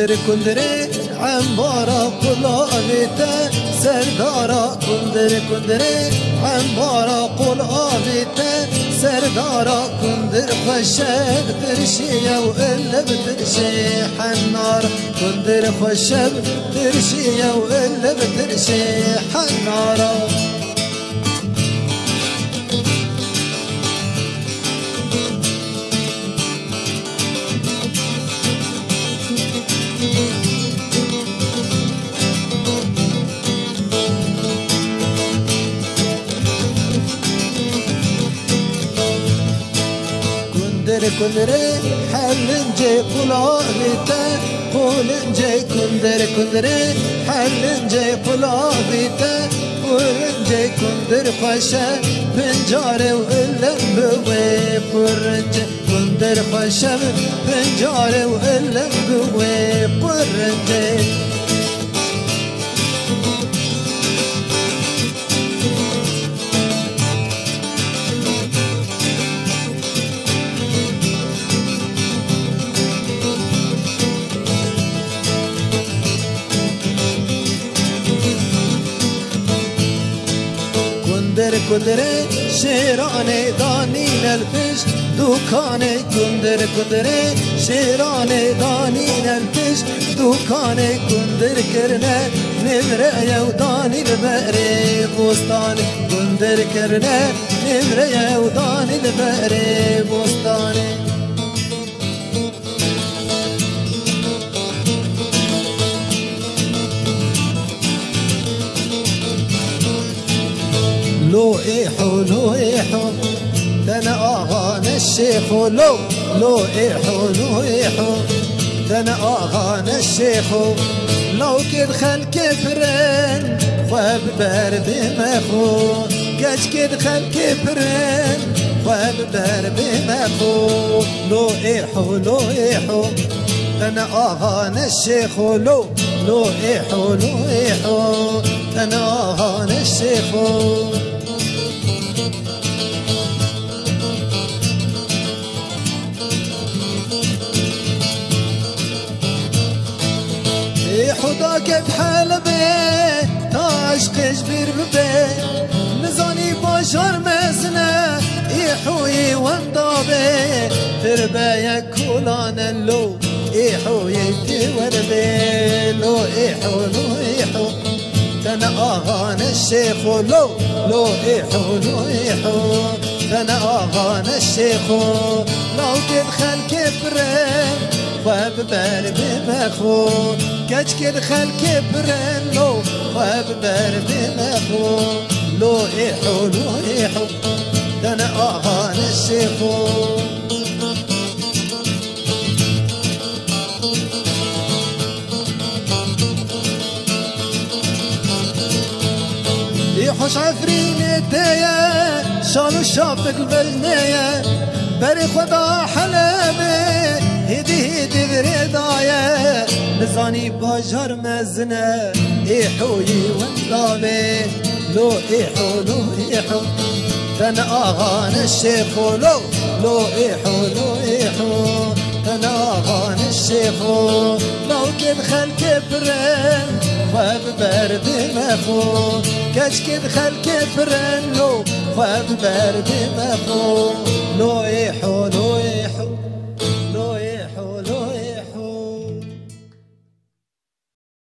كندري عمبارا قلابيتا سردارا كندري عمبارا قلابيتا سردارا كندر خشب ترشيا وإلا بترشي حنار كندر خشب ترشيا وإلا بترشي حنارا كندري حلنجي قلابيتا قولنجي كندري حلنجي قلابيتا قولنجي كندر خشب بنجاري وإلم بوي قرنجي كندر خشب بنجاري وإلم بوي قرنجي كندري شيراني دانين الفش دوكاني كندري شيراني دانين الفش دوكاني كندر كرنا نمريا وداني البقري بوستاني كندر كرنا نمريا وداني البقري بوستاني لو إيحو دنا آغان الشيخ لو إيحو دنا آغان الشيخ لو كد خل كفرن خواب برد مخو كج كد خل كفرن خواب برد مخو لو إيحو دنا آغان الشيخ لو إيحو دنا آغان الشيخ حداك بحلبي تاش قشبير ببي نزاني باشار مزنة إيحوي واندابي تربايا كولان اللو إيحوي توربي لو إيحو دنا آغان الشيخ لو إيحو دنا آغان الشيخ لو تدخل كبرين خواب برد مخو كج كد خل كبرن لو خواب برد مخو لو إيحو دنا آغان الشيخ يحوش عفرينتيا شالو شابك البجنية بري خدا حلبي هدي بريدايا نزاني باجر مزنة إيحوي وانطابي لو إيحو دنا آغان الشيخ لو إيحو دنا آغان الشيخ لو كد خل كبرن خواب برد مخو كج كد خل كبرن لو خواب برد مخو لو